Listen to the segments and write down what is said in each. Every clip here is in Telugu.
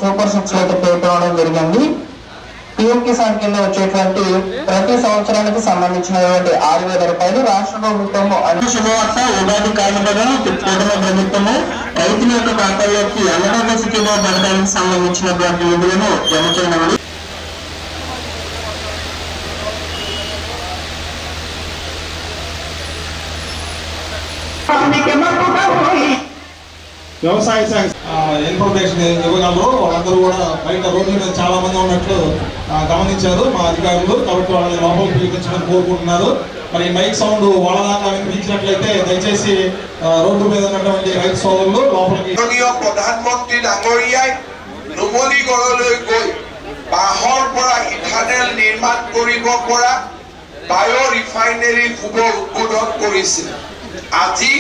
సూపర్ సిక్స్ అయితే పేర్కొనడం జరిగింది. పీఎం కిసాన్ కింద వచ్చేటువంటి ప్రతి సంవత్సరానికి సంబంధించినటువంటి 6,000 రూపాయలు రాష్ట్ర ప్రభుత్వము శుభవార్త. ఉగాది కానుకగా కూటమి ప్రభుత్వము రైతుల యొక్క ఖాతాల్లోకి అన్నదాత సుఖీభవ పథకానికి సంబంధించినటువంటి నిధులను జమ చేయడం. వ్యవసాయ శాఖ ఇన్ఫర్మేషన్ ఇవ్వగలరు. వాళ్ళందరూ కూడా బయట రోడ్ల మీద చాలా మంది ఉన్నట్లు గమనించారు మా అధికారులు. కాబట్టి వాళ్ళని లోపల పిలిపించమని కోరుకుంటున్నారు. మరి మైక్ సౌండ్ వాళ్ళ దాకా వినిపించినట్లయితే దయచేసి రోడ్డు మీద ఉన్నటువంటి రైతు సోదరులు లోపలికి. প্ৰধানমন্ত্ৰী ডাঙৰীয়াই নুমলীগড়লৈ গৈ বাঁহৰ পৰা ইথানেল নিৰ্মাণ কৰিব পৰা বায়' ৰিফাইনেৰী শুভ উদ্বোধন কৰিছিল। আজি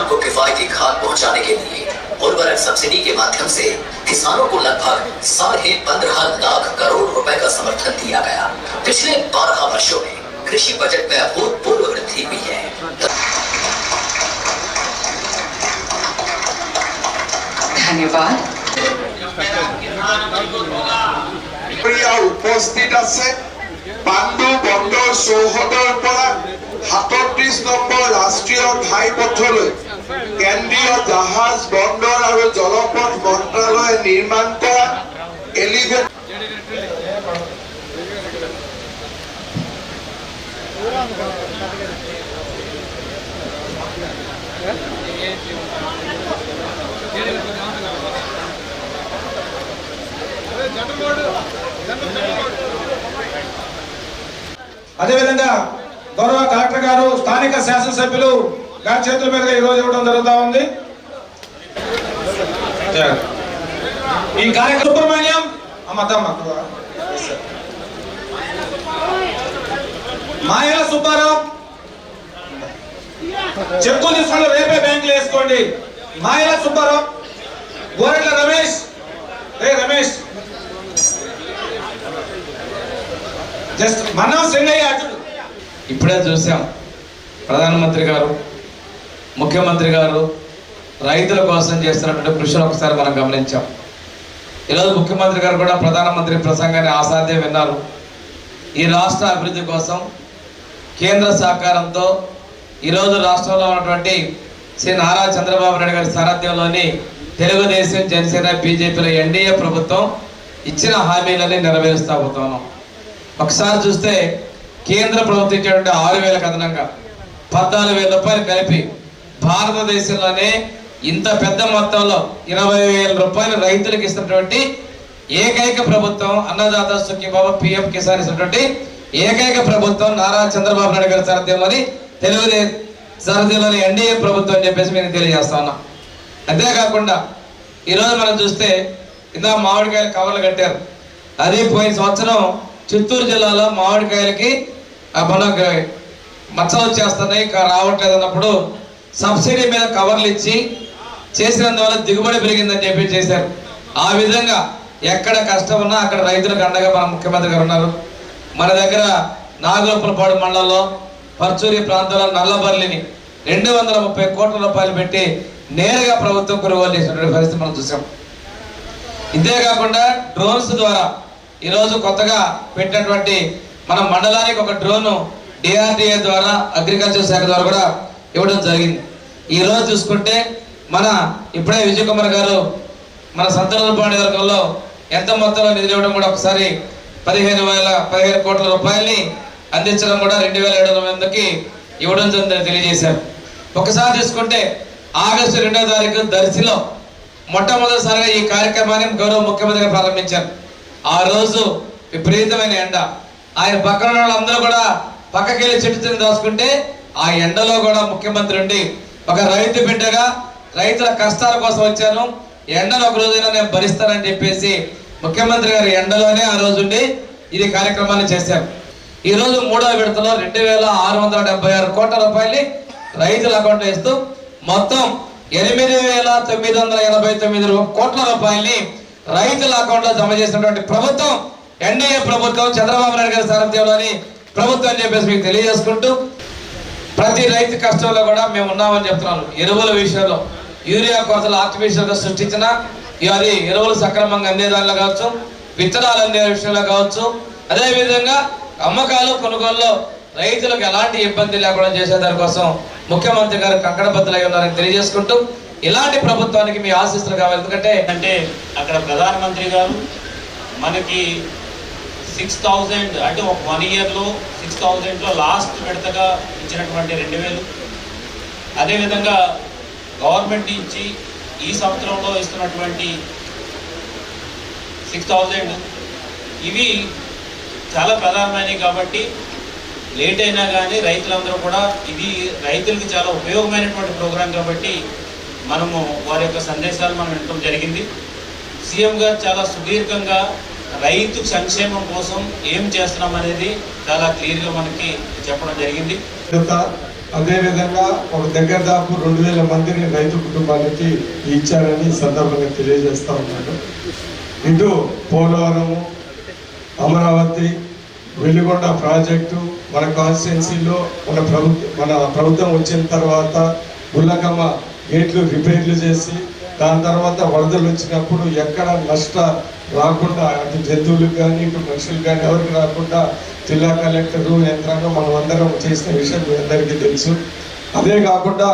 को किफायती खाद पहुंचाने के लिए उर्वरक सब्सिडी के माध्यम से किसानों को लगभग 15.5 लाख करोड़ रुपए का समर्थन दिया गया। पिछले 12 वर्षों में कृषि बजट में अभूतपूर्व वृद्धि हुई है। धन्यवाद। उपस्थित আছে পাণ্ডু বন্দৰ চৌহদৰ পৰা 37 নম্বৰ ৰাষ্ট্ৰীয় ঘাইপথলৈ কেন্দ্ৰীয় জাহাজ বন্দৰ আৰু জলপথ মন্ত্ৰালয়ে নিৰ্মাণ কৰা এলিভেট అదేవిధంగా గౌరవ కలెక్టర్ గారు స్థానిక శాసనసభ్యులు గారి చేతుల మీదుగా ఈరోజు ఇవ్వడం జరుగుతూ ఉంది. ఈ కార్యక్రమం సుబ్రహ్మణ్యం మాయల సుబ్బారావు చెక్కులు తీసుకొని రేపే బ్యాంకులో వేసుకోండి. మాయల సుబ్బారావు, గోరెట్ల రమేష్, రమేష్ జస్ట్ మనం సింగయ్య. ఇప్పుడే చూసాం ప్రధానమంత్రి గారు, ముఖ్యమంత్రి గారు రైతుల కోసం చేస్తున్నటువంటి కృషిని ఒకసారి మనం గమనించాం. ఈరోజు ముఖ్యమంత్రి గారు కూడా ప్రధానమంత్రి ప్రసంగాన్ని ఆసాధ్యం విన్నారు. ఈ రాష్ట్ర అభివృద్ధి కోసం కేంద్ర సహకారంతో ఈరోజు రాష్ట్రంలో ఉన్నటువంటి శ్రీ నారా చంద్రబాబు నాయుడు గారి సారథ్యంలోని తెలుగుదేశం, జనసేన, బీజేపీల ఎన్డీఏ ప్రభుత్వం ఇచ్చిన హామీలని నెరవేరుస్తూ పోతున్నాం. ఒకసారి చూస్తే కేంద్ర ప్రభుత్వం ఇచ్చేటువంటి 6,000 అదనంగా 14,000 రూపాయలు కలిపి భారతదేశంలోనే ఇంత పెద్ద మొత్తంలో 20,000 రూపాయలు రైతులకు ఇస్తున్నటువంటి ఏకైక ప్రభుత్వం అన్నదాత సుఖీభవ పీఎం కిసాన్ ఇస్తున్నటువంటి ఏకైక ప్రభుత్వం నారా చంద్రబాబు నాయుడు గారి సారథ్యంలోని తెలుగుదేశం సారథ్యంలోని ఎన్డీఏ ప్రభుత్వం అని చెప్పేసి మేము తెలియజేస్తా ఉన్నాం. అంతేకాకుండా ఈరోజు మనం చూస్తే ఇందా మామిడికాయలు కవర్లు కట్టారు. అది పోయిన సంవత్సరం చిత్తూరు జిల్లాలో మామిడికాయలకి మనకు మచ్చలు వచ్చేస్తున్నాయి, రావట్లేదు అన్నప్పుడు సబ్సిడీ మీద కవర్లు ఇచ్చి చేసినందువల్ల దిగుబడి పెరిగిందని చెప్పి చేశారు. ఆ విధంగా ఎక్కడ కష్టం ఉన్నా అక్కడ రైతులకు అండగా మన ముఖ్యమంత్రి గారు ఉన్నారు. మన దగ్గర నాగులపులపాడు మండలంలో పర్చూరి ప్రాంతంలో నల్లబర్లిని 230 కోట్ల రూపాయలు పెట్టి నేరుగా ప్రభుత్వం కొనుగోలు చేసినటువంటి పరిస్థితి మనం చూసాం. ఇంతేకాకుండా డ్రోన్స్ ద్వారా ఈరోజు కొత్తగా పెట్టినటువంటి మన మండలానికి ఒక డ్రోను డిఆర్డిఏ ద్వారా అగ్రికల్చర్ శాఖ ద్వారా కూడా ఇవ్వడం జరిగింది. ఈరోజు చూసుకుంటే మన ఇప్పుడే విజయ్ కుమార్ గారు మన సంతనూరుపాడు వర్గంలో ఎంత మొత్తంలో నిధులు ఇవ్వడం కూడా ఒకసారి 15 కోట్ల రూపాయలని అందించడం కూడా 2,700 మందికి ఇవ్వడం జరిగిందని తెలియజేశారు. ఒకసారి చూసుకుంటే ఆగస్టు 2వ తారీఖు దర్శిలో మొట్టమొదటిసారిగా ఈ కార్యక్రమాన్ని గౌరవ ముఖ్యమంత్రిగా ప్రారంభించారు. ఆ రోజు విపరీతమైన ఎండ, ఆయన పక్కన వాళ్ళందరూ కూడా పక్కకెళ్ళి చెట్టు దాచుకుంటే ఆ ఎండలో కూడా ముఖ్యమంత్రి ఉండి ఒక రైతు బిడ్డగా రైతుల కష్టాల కోసం వచ్చాను, ఎండను ఒక రోజైనా నేను భరిస్తానని చెప్పేసి ముఖ్యమంత్రి గారు ఎండలోనే ఆ రోజు ఉండి ఇది కార్యక్రమాన్ని చేశారు. ఈ రోజు 3వ విడతలో 2,676 కోట్ల రూపాయలని రైతుల అకౌంట్లో ఇస్తూ మొత్తం 8,989 కోట్ల రూపాయలని రైతుల అకౌంట్ లో జమ చేసినటువంటి ప్రభుత్వం ఎన్డీఏ ప్రభుత్వం, చంద్రబాబు నాయుడు గారి సారథ్యంలోని ప్రభుత్వం అని చెప్పేసి మీకు తెలియజేసుకుంటూ ప్రతి రైతు కష్టంలో కూడా మేము ఉన్నామని చెప్తున్నాను. ఎరువుల విషయంలో యూరియా కొరతలు ఆర్టిఫిషియల్ గా సృష్టించిన అది ఎరువులు సక్రమంగా అందేదానిలో కావచ్చు, విత్తనాలు అందే విషయంలో కావచ్చు, అదేవిధంగా అమ్మకాలు కొనుగోలులో రైతులకు ఎలాంటి ఇబ్బంది లేకుండా చేసే దానికోసం ముఖ్యమంత్రి గారు కంకణబద్ధులై ఉన్నారని తెలియజేసుకుంటూ ఇలాంటి ప్రభుత్వానికి మీ ఆశీస్సులు కావాలి. ఎందుకంటే అక్కడ ప్రధానమంత్రి గారు మనకి 6,000 అంటే ఒక 1 ఇయర్లో 6,000లో లాస్ట్ విడతగా ఇచ్చినటువంటి 2,000, అదేవిధంగా గవర్నమెంట్ నుంచి ఈ సంవత్సరంలో ఇస్తున్నటువంటి 6,000 ఇవి చాలా ప్రధానమైనవి. కాబట్టి లేట్ అయినా కానీ రైతులందరూ కూడా ఇది రైతులకి చాలా ఉపయోగమైనటువంటి ప్రోగ్రాం కాబట్టి మనము వారి యొక్క సందేశాలు మనం వినడం జరిగింది. సీఎం గారు చాలా సుదీర్ఘంగా రైతు సంక్షేమం కోసం ఏం చేస్తున్నాం అనేది చాలా క్లియర్గా మనకి చెప్పడం జరిగింది. అదేవిధంగా ఒక దగ్గర దాపు 2,000 మందిని రైతు కుటుంబానికి ఇచ్చారని సందర్భంగా తెలియజేస్తా ఉన్నాను. ఇటు పోలవరము, అమరావతి, వెలుగొండ ప్రాజెక్టు మన కాన్స్టిట్యున్సీలో మన ప్రభుత్వం వచ్చిన తర్వాత గుల్లకమ్మ గేట్లు రిపేర్లు చేసి దాని తర్వాత వరదలు వచ్చినప్పుడు ఎక్కడ నష్ట రాకుండా అటు జంతువులకు కానీ ఇటు మనుషులకు కానీ ఎవరికి రాకుండా జిల్లా కలెక్టరు యంత్రాంగం మనం అందరం చేసిన విషయం మీ అందరికీ తెలుసు. అదే కాకుండా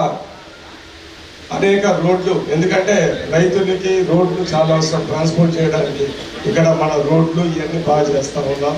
అనేక రోడ్లు, ఎందుకంటే రైతులకి రోడ్లు చాలా అవసరం ట్రాన్స్పోర్ట్ చేయడానికి. ఇక్కడ మన రోడ్లు ఇవన్నీ బాగా చేస్తూ ఉన్నాం.